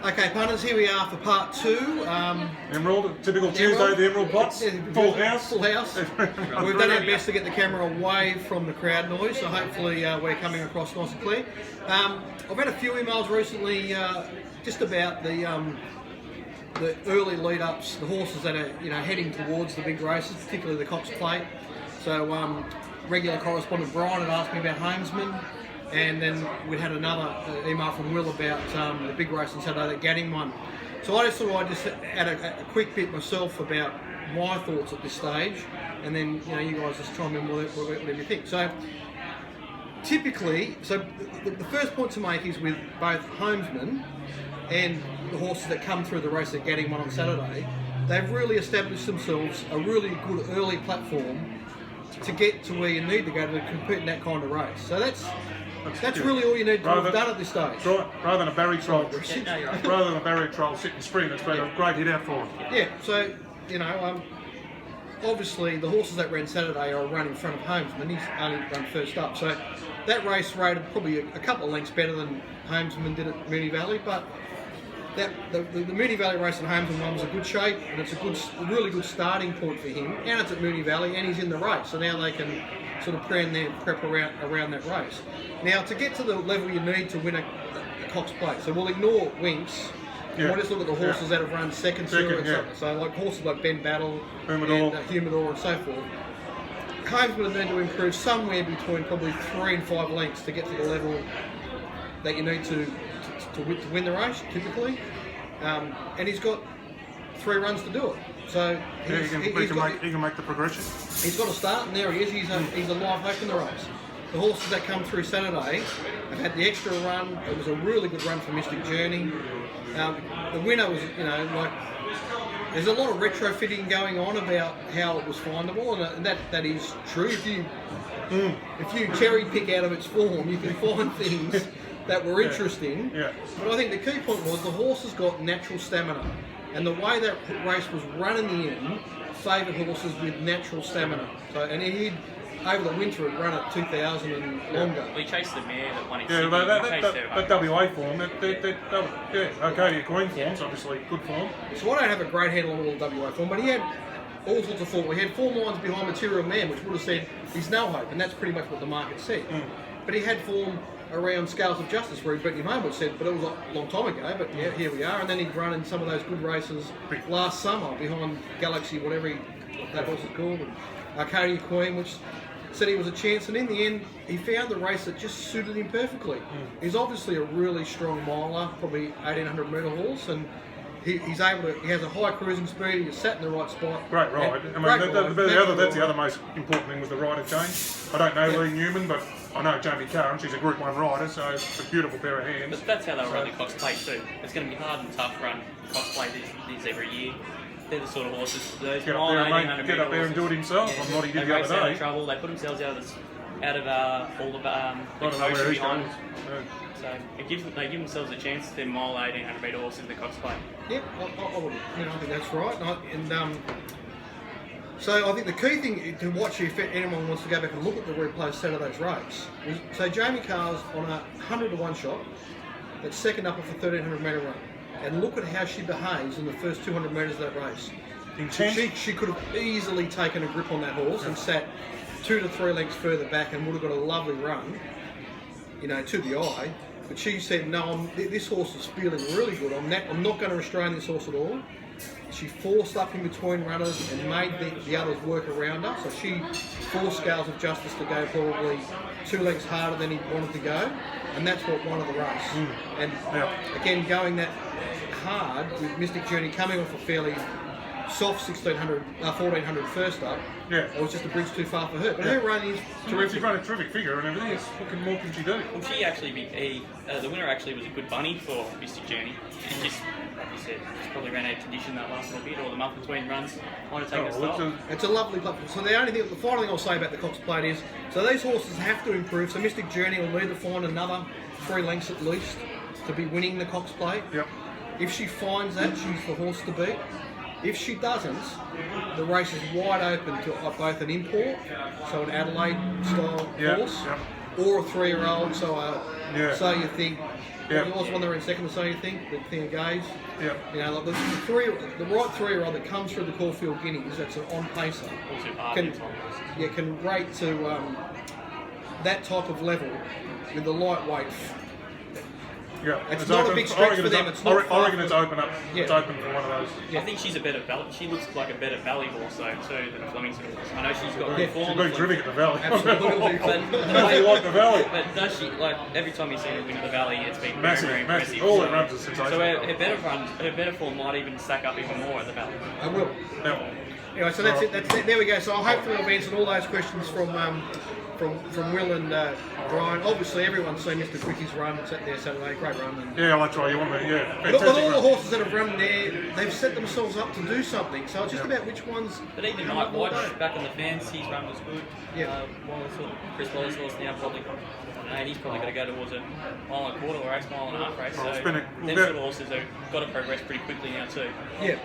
Okay, punters, here we are for part 2. Emerald, typical Tuesday, the Emerald Pots, full house. Full house. We've done our best to get the camera away from the crowd noise, so hopefully we're coming across nice and clear. I've had a few emails recently just about the early lead-ups, the horses that are heading towards the big races, particularly the Cox Plate. So regular correspondent Brian had asked me about Homesman. And then we had another email from Will about the big race on Saturday, that Gadding one. So I just thought I'd just add a quick bit myself about my thoughts at this stage, and then you guys just chime in whatever you think. So typically, the first point to make is with both Homesman and the horses that come through the race at Gadding one on Saturday, they've really established themselves a really good early platform to get to where you need to go to compete in that kind of race. So that's really all you need to have done at this stage. Rather than a barrier trial, sit and spring, it's been a great hit out for him. Yeah, so, obviously the horses that ran Saturday are run in front of Homesman. He's only run first up. So that race rated probably a couple of lengths better than Homesman did at Moonee Valley, but the Moonee Valley race at Homesman one was a good shape, and it's a really good starting point for him. And it's at Moonee Valley, and he's in the race, so now they can sort of prep around that race. Now, to get to the level you need to win a Cox Plate, so we'll ignore Winks. Yeah. We'll just look at the horses that have run second so like horses like Ben Battle Humidor and so forth. Homesman would need to improve somewhere between probably 3 and 5 lengths to get to the level that you need to win the race, typically. And he's got 3 runs to do it. So he can make the progression. He's got to start, and there he is. He's a live hope in the race. The horses that come through Saturday have had the extra run. It was a really good run for Mystic Journey. The winner was, there's a lot of retrofitting going on about how it was findable, and that is true. If you cherry pick out of its form, you can find things that were interesting. Yeah. But I think the key point was the horse has got natural stamina, and the way that race was run in the end favoured horses with natural stamina. So, and he'd over the winter had run at 2,000 and longer. We chased the mare that won in Sydney. That WA form, Arcadia Queen form's obviously good form. So I don't have a great handle on all the WA form, but he had all sorts of form. He had 4 lines behind Material Man, which would have said he's no hope, and that's pretty much what the market said. But he had form around Scales of Justice, where he beat him home, it said, but it was a long time ago, but yeah, here we are. And then he'd run in some of those good races last summer behind Galaxy, whatever that horse is called, and Arcadia Queen, which said he was a chance, and in the end he found the race that just suited him perfectly. He's obviously a really strong miler, probably 1,800 metre horse, and he has a high cruising speed, he's sat in the right spot. Great ride. That's the other most important thing was the rider change. I don't know Lee Newman, but I know Jamie Carr, and she's a Group 1 rider, so it's a beautiful pair of hands. But that's how they'll run the Cox Plate too. It's going to be hard and tough run Cox Plate these every year. They're the sort of horses. Those get up there and do it himself. Yeah, on what he did they the race other out day. of trouble. They put themselves out of all of the commotion behind. So they give themselves a chance. They're mile 1,800 metre horses in the Cox Plate. Yep, I would. I think that's right. So I think the key thing to watch if anyone wants to go back and look at the replay of Saturday's race was, so Jamie Carr's on a 100 to 1 shot that's second up off a 1,300 metre run. And look at how she behaves in the first 200 metres of that race. She could have easily taken a grip on that horse and sat 2 to 3 lengths further back and would have got a lovely run, to the eye. But she said, no, this horse is feeling really good. I'm not going to restrain this horse at all. She forced up in between runners and made the others work around her. So she forced Scales of Justice to go probably 2 lengths harder than he wanted to go. And that's what won the race. And again, going that hard with Mystic Journey coming off a fairly soft 1,400 first up. Yeah, it was just a bridge too far for her. But her run is terrific. She's run a terrific figure and everything. What more can she do? Well, she actually the winner actually was a good bunny for Mystic Journey. It just, like you said, just probably ran out of condition that last little bit, or the month between runs. Might have taken a stop. It's a lovely platform. So the final thing I'll say about the Cox Plate is, so these horses have to improve. So Mystic Journey will need to find another 3 lengths at least to be winning the Cox Plate. Yep. If she finds that, she's the horse to beat. If she doesn't, the race is wide open to both an import, so an Adelaide style horse, or a 3-year-old. So you think Yeah. There was one there in second or so, you think? The thing of gaze. Yeah. You know, like the right 3-year-old that comes through the Caulfield Guineas, that's an on-pacer, can rate to that type of level with the lightweight. Yeah, it's not a big stretch for them. It's not I reckon it's open up. Yeah. It's open for one of those. I think she's a better valley. She looks like a better valley horse though too than a Flemington horse. I know she's got good form. She's been terrific at the Valley. Absolutely. Nothing like the Valley. But does she like every time you see her win at the Valley, it's been Massive, very massive. impressive. All it runs is sensational. So her better form might even stack up even more at the Valley. I will. Yeah. Anyway, so that's it. That's it. There we go. So hopefully I've answered all those questions from Will and Brian. Obviously, everyone's seen Mr. Quicky's run there Saturday. Great run. And Yeah, that's right. You want to, yeah. but all the horses that have run there, they've set themselves up to do something. So it's just about which ones. But even Mike White back in the fence, his run was good. Yeah. Chris Wallace horse now probably. And he's probably got to go towards a mile and a quarter or 8 mile and a half race. So them sort of horses have got to progress pretty quickly now too. Yeah.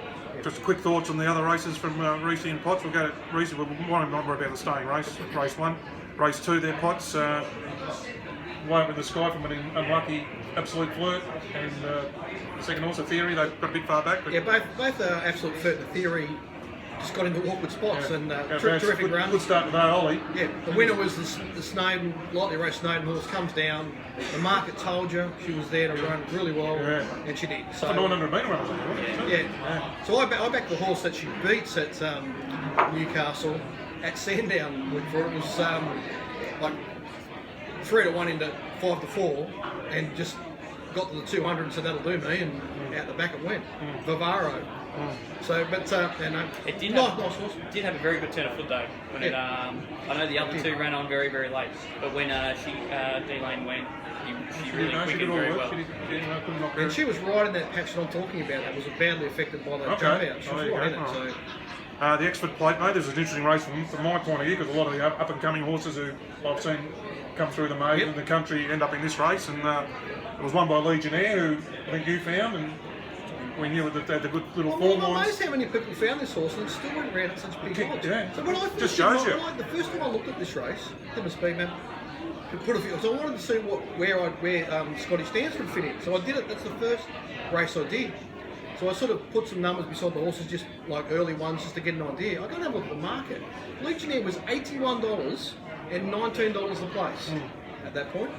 Just quick thoughts on the other races from Reece and Potts. We'll go to Reece. We'll want to number about the staying race. Race 1. Race 2 there, Potts. Way up in the sky from an unlucky absolute flirt. And the second horse, a Theory, they've got a bit far back. But Yeah, both absolute flirt and Theory just got into awkward spots and terrific run. Good start today, Ollie. Yeah, the winner was the Snowden, lightly raced Snowden horse, comes down. The market told you she was there to run really well, and she did. So, For 900 metre runners, wasn't it? yeah. So I backed the horse that she beats at Newcastle at Sandown. For it was like 3-1 into 5-4, and just got to the 200 and said that'll do me, and out the back it went. Vivaro. So, but it did nice have, horse. Did have a very good turn of foot though. When it, I know the other two ran on very, very late, but when D-Lane went, she really quickened very well. And she was right in that patch that I'm talking about. That was badly affected by that jump out. She was right in it. So. The Exford Plate, mate, this was an interesting race from my point of view, because a lot of the up-and-coming horses who I've seen come through the maiden in the country end up in this race, and it was won by Legionnaire, who I think you found, and we knew that they had the good little form I'm lines. amazed how many people found this horse and it still went round at such big odds. Yeah. So when I Just shows you. the first time I looked at this race, didn't speed man, put a few. So I wanted to see where Scotty Stansford fit in. So I did it. That's the first race I did. So I sort of put some numbers beside the horses, just like early ones, just to get an idea. I go and have a look at the market. Legionnaire was $81 and $19 a place at that point.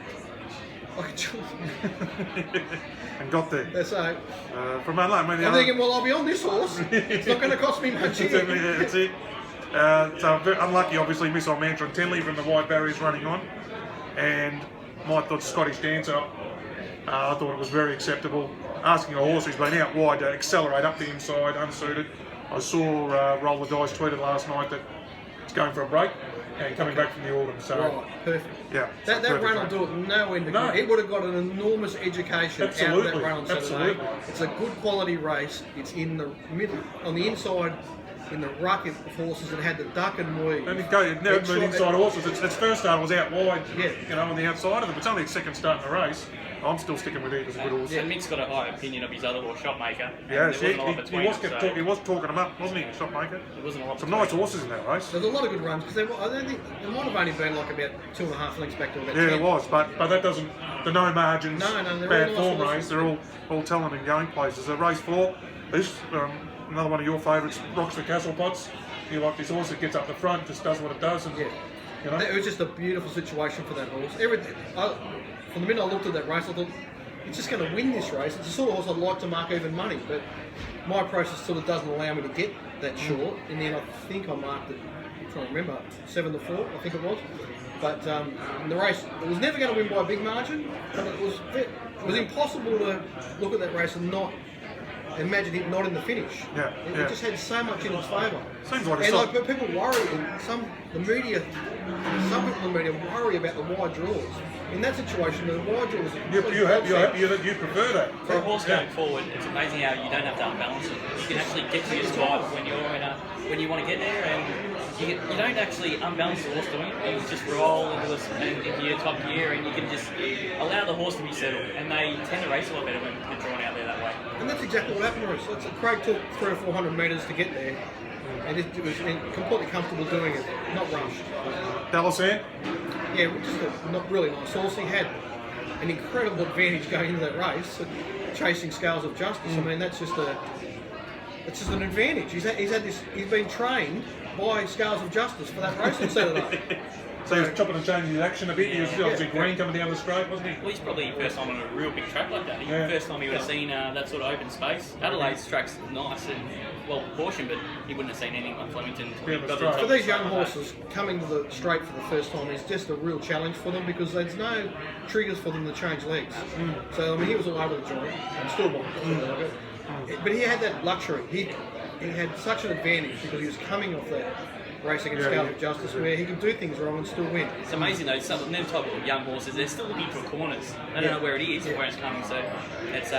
And got there. That's From Adelaide, I'm thinking, well, I'll be on this horse. It's not going to cost me much. That's it. So very unlucky, obviously, Miss Old Mantra and Tenley from the wide barriers running on. And my thoughts, Scottish Dancer, I thought it was very acceptable. Asking a horse who's been out wide to accelerate up the inside, unsuited. I saw Roll the Dice tweeted last night that it's going for a break and coming back from the autumn. So right, perfect. Yeah, that run will do it no end of good. It would have got an enormous education out of that run on Saturday. It's a good quality race. It's in the middle, on the inside, in the ruck of horses that had the duck and weave. And it never moved inside horses. Its first start was out wide, yeah. On the outside of them. It's only its second start in the race. I'm still sticking with it as a good horse. Yeah, Mick's got a high opinion of his other horse, Shopmaker. Yeah, he was talking them up, wasn't he, Shopmaker? There wasn't a lot. Some nice horses in that race. There's a lot of good runs because I don't think there might have only been like about 2.5 lengths back to about 10. Yeah, there was, but that doesn't. The no margins, bad form race. They're all telling and going places. So race 4, this another one of your favourites, Roxford Castle Pots. You like this horse that gets up the front, just does what it does, and It was just a beautiful situation for that horse. From the minute I looked at that race, I thought, it's just going to win this race. It's the sort of horse I'd like to mark even money, but my process sort of doesn't allow me to get that short. And then I think I marked it, I'm trying to remember, 7-4, I think it was. But in the race, it was never going to win by a big margin, but it was impossible to look at that race and not imagine it not in the finish. It just had so much in its favour. Seems like but people worry, and some people in the media worry about the wide draws. In that situation, the wide draws. You're happy that you prefer that. For a horse going forward, it's amazing how you don't have to unbalance it. You can actually get to your spot when you want to get there, and you don't actually unbalance the horse doing it. You just roll into your top gear, and you can just allow the horse to be settled. And they tend to race a lot better when they're drawn out there that way. And that's exactly what happened, Reece. Craig took 300 or 400 metres to get there, and it was completely comfortable doing it, not rushed. Dallasan? Yeah, just a not really nice horse. He had an incredible advantage going into that race, chasing Scales of Justice. I mean, that's just an advantage. He's been trained by Scales of Justice for that race on Saturday. So he was chopping and changing his action a bit. He was obviously green coming down the straight, wasn't he? Well, he's probably first time on a real big track like that. First time he would have seen that sort of open space. Adelaide's track's nice and well proportioned, but he wouldn't have seen anything like Flemington. For these young horses, coming to the straight for the first time is just a real challenge for them because there's no triggers for them to change legs. So, I mean, he was all over the joint and still won. But he had that luxury. He had such an advantage because he was coming off that racing at Scales of Justice where he can do things wrong and still win. It's amazing though, some of them type of young horses, they're still looking for corners. They don't know where it is or where it's coming, so it's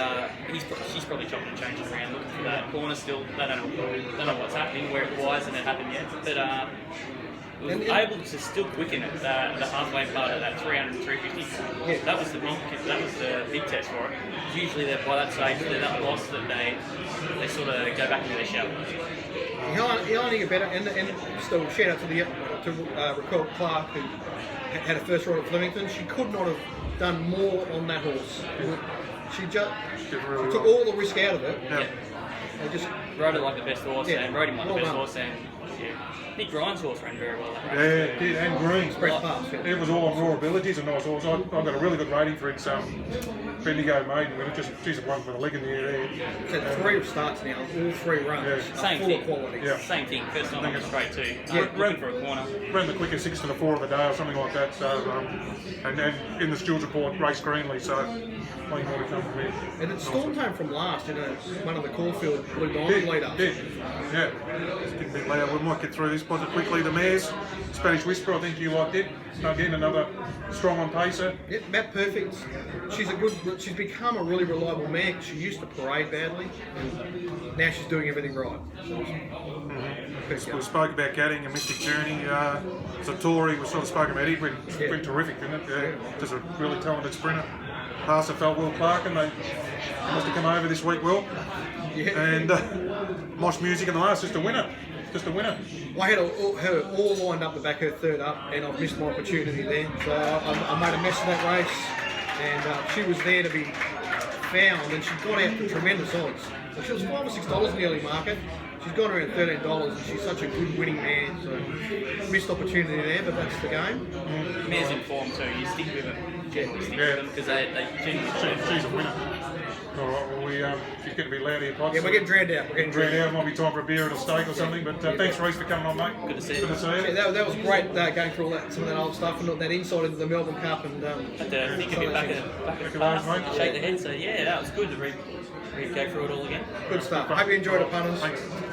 she's probably chopping and changing around looking for that corner still. They don't know what's happening, where it was, and it happened yet. But was able to still quicken it, the halfway part of that 300 350. Yeah. That was the big test for it. Usually by that stage they're that lost that they sort of go back into their shell. He'll only get better, and still shout out to Raquel Clark who had a first ride at Flemington. She could not have done more on that horse. She took all the risk out of it. They just rode it like the best horse and rode him like the best horse. And Nick Ryan's horse ran very well. Yeah, it did, and Green. It was all on raw ability. It's a nice horse. I got a really good rating for its Bendigo maiden winner. She's a one for the leg in the air there. So 3 starts now, all 3 runs. Same full thing. of quality. Same thing. First time on the straight too. Looking for a corner. Ran the quickest 6 to the 4 of the day or something like that. So, and then in the Stewards report, race greenly. So, plenty more to come from him. And it stormed home from last in one of the Caulfield Blue Diamond lead-ups. Yeah. Let's get a bit later. We might get through this positive quickly. The mares, Spanish Whisper, I think you liked it. Again, another strong on pacer. Yep, about perfect. She's become a really reliable mare. She used to parade badly, and now she's doing everything right. We spoke about Gadding and Mystic Journey. Satori, we sort of spoke about it. Been terrific, didn't it? Yeah. Just a really talented sprinter. Passer felt Will Clark, and they must have come over this week, Will. Yeah. And Mosh Music in the last, just a winner. Well, I had her all lined up to back her third up, and I've missed my opportunity there. So I made a mess of that race, and she was there to be found, and she got out for tremendous odds. So she was $5 or $6 in the early market. She's gone around $13, and she's such a good winning mare. So missed opportunity there, but that's the game. Mare's in form too. You stick with them, gently stick with them because they genuinely. She's a winner. All right, well, she's getting a bit loud here, Pots. Yeah, we're getting drowned out. It might be time for a beer and a steak or something, but thanks, Reece, for coming on, mate. Good to see you. Good to see you. Yeah, that was great going through some of that old stuff and that insight into the Melbourne Cup. And had to think a bit back at the shake the head, so yeah, that was good to go through it all again. Good stuff. I hope you enjoyed it, punters. Thanks.